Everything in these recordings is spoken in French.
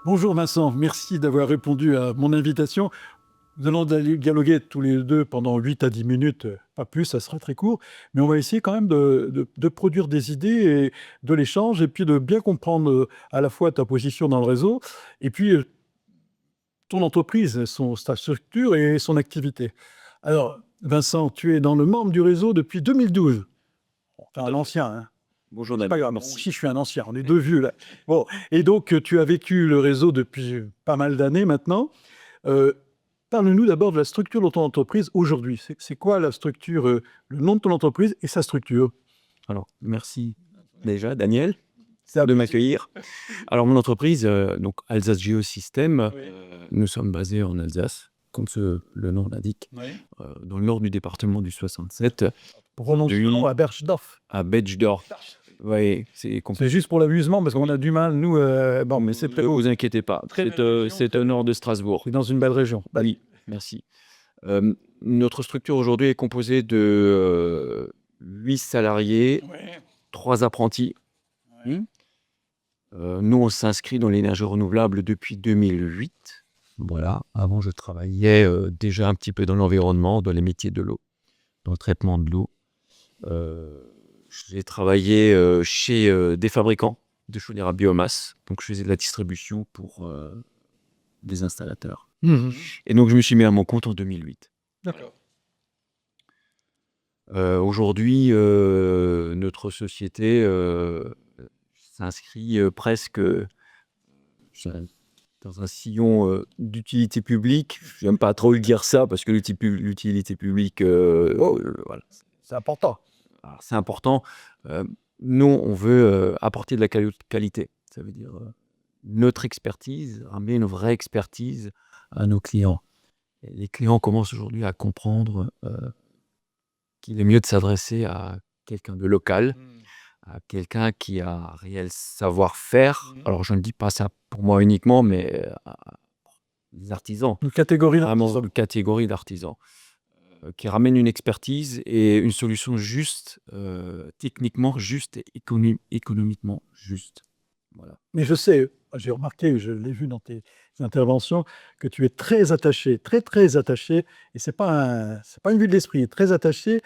Bonjour Vincent, merci d'avoir répondu à mon invitation. Nous allons dialoguer tous les deux pendant 8 à 10 minutes, pas plus, ça sera très court, mais on va essayer quand même de produire des idées et de l'échange, et puis de bien comprendre à la fois ta position dans le réseau, et puis ton entreprise, sa structure et son activité. Alors, Vincent, tu es dans le membre du réseau depuis 2012. Enfin, un ancien, hein. Bonjour C'est Damien, pas grave, moi merci. aussi je suis un ancien, on est deux vieux là. Bon, et donc tu as vécu le réseau depuis pas mal d'années maintenant. Euh, Parle-nous d'abord de la structure de ton entreprise aujourd'hui. C'est quoi la structure, le nom de ton entreprise et sa structure? Alors, merci déjà Daniel C'est un de plaisir. m'accueillir. Alors, mon entreprise, donc Alsace Géosystème, Oui. nous sommes basés en Alsace, comme le nom l'indique, Oui. dans le nord du département du 67, Prononce le nom lui à Berchdorf. à Betschdorf. Oui, c'est C'est compliqué. juste pour l'amusement parce qu'on a du mal, nous. Bon, mais c'est Ne très beau. vous inquiétez pas, Très belle région, c'est très au belle nord de région. Strasbourg. C'est dans une belle région. Oui, merci. Notre structure aujourd'hui est composée de 8 salariés, Oui. 3 apprentis. Oui. Nous, on s'inscrit dans l'énergie renouvelable depuis 2008. Voilà. Avant, je travaillais déjà un petit peu dans l'environnement, dans les métiers de l'eau, dans le traitement de l'eau. Euh, j'ai travaillé chez des fabricants de chaudières à biomasse. Donc, je faisais de la distribution pour des installateurs. Mhm. Et donc, je me suis mis à mon compte en 2008. D'accord. Aujourd'hui, notre société s'inscrit presque dans un sillon d'utilité publique. J'aime pas trop le dire ça parce que l'utilité publique, voilà, C'est important. alors, c'est important. Euh, Nous, on veut apporter de la qualité. Ça veut dire notre expertise, ramener une vraie expertise à nos clients. Et les clients commencent aujourd'hui à comprendre qu'il est mieux de s'adresser à quelqu'un de local, Mhm. à quelqu'un qui a un réel savoir-faire. Mhm. Alors, je ne dis pas ça pour moi uniquement, mais des artisans, Une catégorie vraiment d'artisans. une catégorie d'artisans, qui ramènent une expertise et une solution juste, techniquement juste et économiquement juste. Voilà. Mais je sais, j'ai remarqué, je l'ai vu dans tes interventions, que tu es très attaché, très très attaché, et c'est pas une vue de l'esprit, très attaché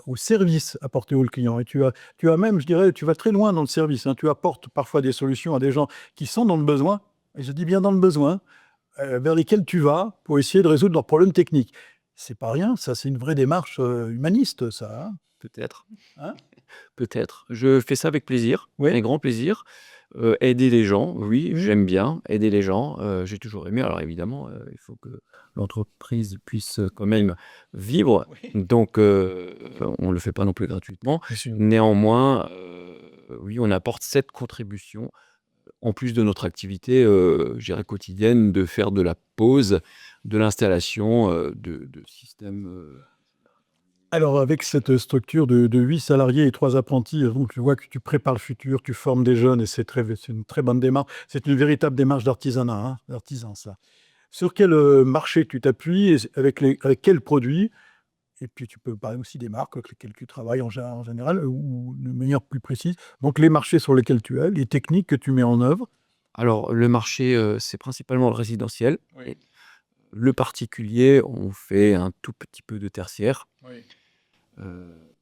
au service apporté au client. Et tu as même, je dirais, tu vas très loin dans le service, hein. Tu apportes parfois des solutions à des gens qui sont dans le besoin, et je dis bien dans le besoin, vers lesquels tu vas pour essayer de résoudre leurs problèmes techniques. C'est pas rien, ça, c'est une vraie démarche humaniste, ça, hein. Peut-être, Hein. peut-être. Je fais ça avec plaisir, Oui. avec grand plaisir. Aider les gens, oui, j'aime bien aider les gens. J'ai toujours aimé. Alors évidemment, il faut que l'entreprise puisse quand même vivre. Oui. Donc, on ne le fait pas non plus gratuitement. Bien sûr. Néanmoins, oui, on apporte cette contribution, en plus de notre activité, je dirais quotidienne, de faire de la pose, de l'installation de systèmes. Alors, avec cette structure de 8 salariés et 3 apprentis, donc je vois que tu prépares le futur, tu formes des jeunes et c'est une très bonne démarche. C'est une véritable démarche d'artisanat, hein, d'artisan, ça. Sur quel marché tu t'appuies, avec quels produits? Et puis, tu peux parler aussi des marques avec lesquelles tu travailles en général, ou de manière plus précise. Donc, les marchés sur lesquels tu es, les techniques que tu mets en œuvre. Alors, le marché, c'est principalement le résidentiel. Oui, Le particulier, on fait un tout petit peu de tertiaire. oui.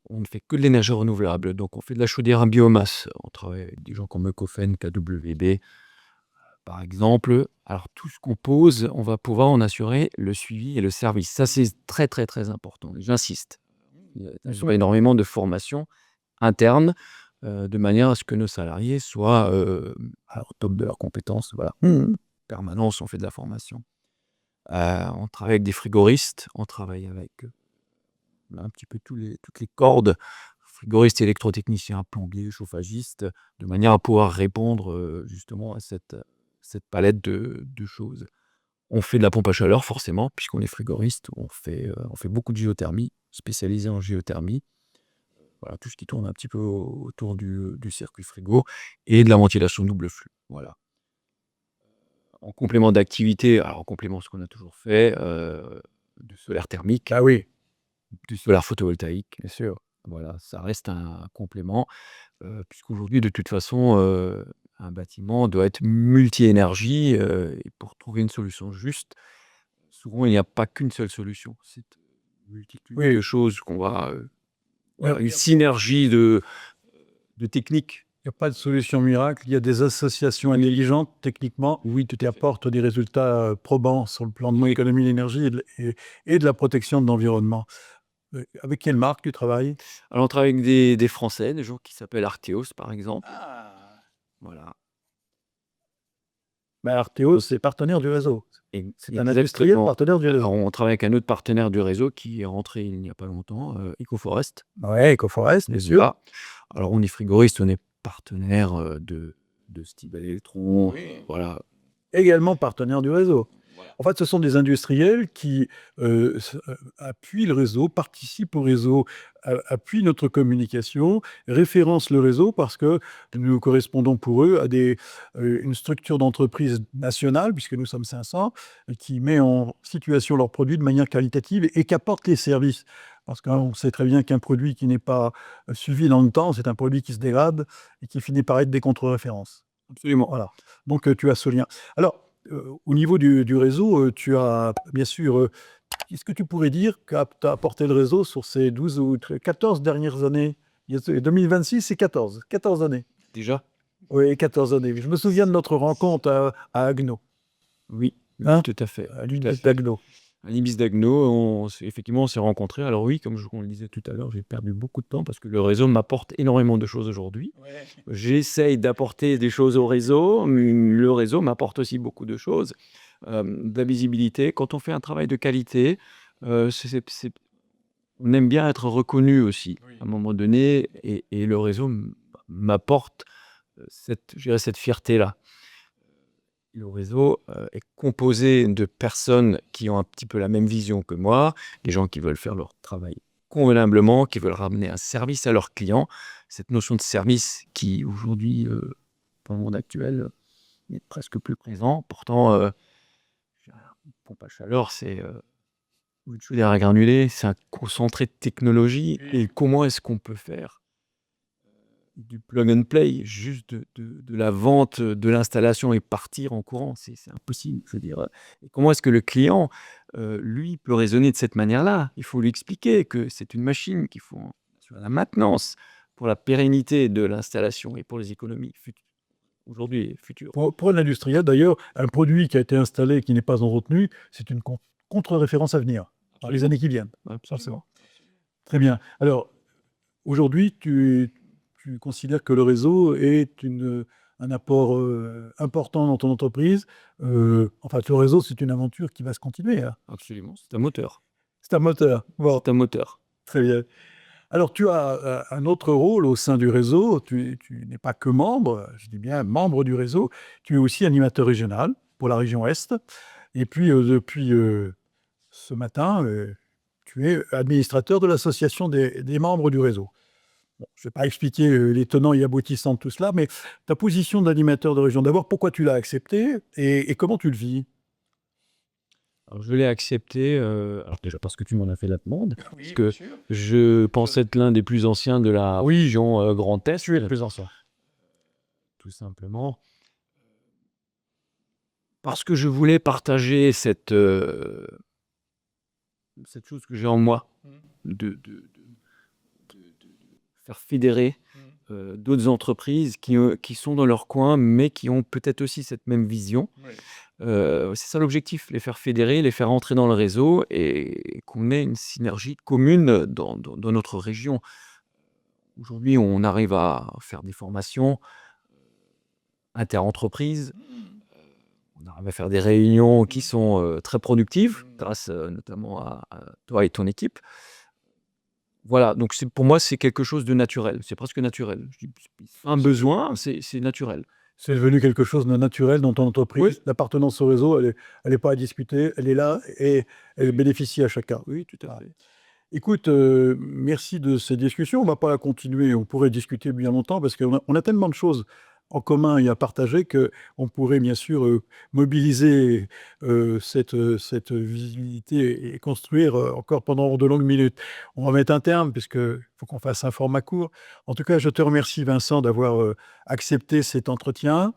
On ne fait que de l'énergie renouvelable. Donc, on fait de la chaudière à biomasse. On travaille avec des gens comme Ecofen, KWB, par exemple. Alors, tout ce qu'on pose, on va pouvoir en assurer le suivi et le service. Ça, c'est très, très, très important. J'insiste. Bien Il y sûr. a énormément de formation interne, de manière à ce que nos salariés soient au top de leurs compétences. Voilà. Permanence, on fait de la formation. On travaille avec des frigoristes, on travaille avec un petit peu toutes les cordes, frigoristes, électrotechniciens, plombiers, chauffagistes, de manière à pouvoir répondre justement à cette palette de choses. On fait de la pompe à chaleur, forcément, puisqu'on est frigoriste. On fait beaucoup de géothermie, spécialisé en géothermie. Voilà, tout ce qui tourne un petit peu autour du circuit frigo et de la ventilation double flux. Voilà. En complément d'activité, alors en complément, ce qu'on a toujours fait, du solaire thermique, Bah oui, du solaire photovoltaïque. bien sûr. Voilà, ça reste un complément, puisqu'aujourd'hui, de toute façon, Un bâtiment doit être multi-énergie, et pour trouver une solution juste, souvent il n'y a pas qu'une seule solution. C'est une multitude Oui, de choses qu'on va, il voilà, une synergie de techniques. n'y a pas de solution miracle. Il y a des associations intelligentes, techniquement, Oui, tout qui à fait. apportent des résultats probants sur le plan de Oui. l'économie de l'énergie et de la protection de l'environnement. Avec quelle marque tu travailles? Alors on travaille avec des Français, des gens qui s'appellent Arteos par exemple. Ah. Voilà, Ben, Arthéo, c'est partenaire du réseau. C'est un industriel exactement. partenaire du Alors réseau. on travaille avec un autre partenaire du réseau qui est rentré il n'y a pas longtemps, Ecoforest. Ouais, EcoForest, bien sûr. Voilà. Alors on est frigoriste, on est partenaire, de Stibel Electron, Oui. voilà. Également partenaire du réseau. Voilà. En fait, ce sont des industriels qui appuient le réseau, participent au réseau, appuient notre communication, référencent le réseau parce que nous correspondons pour eux à une structure d'entreprise nationale, puisque nous sommes 500, qui met en situation leurs produits de manière qualitative et qu'apporte les services. Parce qu'on sait très bien qu'un produit qui n'est pas suivi dans le temps, c'est un produit qui se dégrade et qui finit par être des contre-références. Absolument. Voilà, donc tu as ce lien. Alors, au niveau du réseau, tu as bien sûr, qu'est-ce que tu pourrais dire qu'a apporté le réseau sur ces 12 ou 14 dernières années? 2026, c'est 14 années. Déjà? Oui, 14 années. Je me souviens de notre rencontre à Agno, Oui, oui, hein? tout à fait, À tout à l'Ibis fait. d'Agno. À l'Ibis d'Agno, effectivement, on s'est rencontrés. Alors oui, comme on le disait tout à l'heure, j'ai perdu beaucoup de temps parce que le réseau m'apporte énormément de choses aujourd'hui. Ouais. J'essaye d'apporter des choses au réseau, mais le réseau m'apporte aussi beaucoup de choses. De la visibilité. Quand on fait un travail de qualité, on aime bien être reconnu aussi, Oui. à un moment donné, et le réseau m'apporte je dirais, cette fierté-là. Le réseau est composé de personnes qui ont un petit peu la même vision que moi, des gens qui veulent faire leur travail convenablement, qui veulent ramener un service à leurs clients. Cette notion de service qui, aujourd'hui, dans le monde actuel, n'est presque plus présent. Pourtant, une pompe à chaleur, c'est ou une chaudière à granulés, c'est un concentré de technologie. Oui. Et comment est-ce qu'on peut faire du plug and play, juste de la vente, de l'installation et partir en courant? C'est impossible, je veux dire, et comment est-ce que le client, lui, peut raisonner de cette manière-là? Il faut lui expliquer que c'est une machine qu'il faut assurer la maintenance pour la pérennité de l'installation et pour les économies aujourd'hui et futures. Pour l'industriel, d'ailleurs, un produit qui a été installé et qui n'est pas en retenue, c'est une contre-référence à venir, dans les Absolument, années qui viennent. absolument. Très bien. Alors, aujourd'hui, tu considères que le réseau est un apport important dans ton entreprise. Enfin, le réseau, c'est une aventure qui va se continuer, hein. Absolument, c'est un moteur. C'est un moteur. Bon, C'est un moteur. très bien. Alors, tu as un autre rôle au sein du réseau. Tu n'es pas que membre, je dis bien membre du réseau. Tu es aussi animateur régional pour la région Est. Et puis, depuis ce matin, tu es administrateur de l'association des membres du réseau. Bon, je ne vais pas expliquer les tenants et aboutissants de tout cela, mais ta position d'animateur de région, d'abord, pourquoi tu l'as accepté et comment tu le vis? Alors je l'ai accepté, alors déjà parce que tu m'en as fait la demande, parce Oui, bien que sûr. je pense être l'un des plus anciens de la région, Grand Est, Tu es le plus ancien. tout simplement. Parce que je voulais partager cette chose que j'ai en moi, de faire fédérer, d'autres entreprises qui sont dans leur coin, mais qui ont peut-être aussi cette même vision. Oui. C'est ça l'objectif, les faire fédérer, les faire entrer dans le réseau et qu'on ait une synergie commune dans notre région. Aujourd'hui, on arrive à faire des formations inter-entreprises, on arrive à faire des réunions qui sont très productives, grâce notamment à toi et ton équipe. Voilà, donc pour moi, c'est quelque chose de naturel, c'est presque naturel. Je dis, c'est pas un besoin, c'est naturel. C'est devenu quelque chose de naturel dans ton Oui. entreprise. L'appartenance au réseau, elle est pas à discuter, elle est là et elle bénéficie à chacun. Oui, tout à Voilà. fait. Écoute, merci de ces discussions. On va pas la continuer, on pourrait discuter bien longtemps parce qu'on a tellement de choses en commun et à partager qu'on pourrait bien sûr mobiliser cette visibilité et construire encore pendant de longues minutes. On va mettre un terme puisqu'il faut qu'on fasse un format court. En tout cas, je te remercie Vincent d'avoir accepté cet entretien.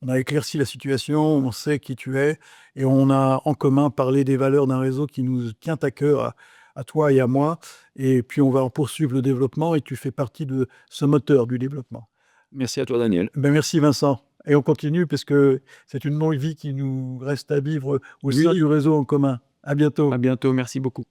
On a éclairci la situation, on sait qui tu es et on a en commun parlé des valeurs d'un réseau qui nous tient à cœur, à toi et à moi. Et puis on va en poursuivre le développement et tu fais partie de ce moteur du développement. Merci à toi, Daniel. Ben, merci Vincent. Et on continue parce que c'est une longue vie qui nous reste à vivre au sein Oui. du réseau en commun. À bientôt. À bientôt. Merci beaucoup.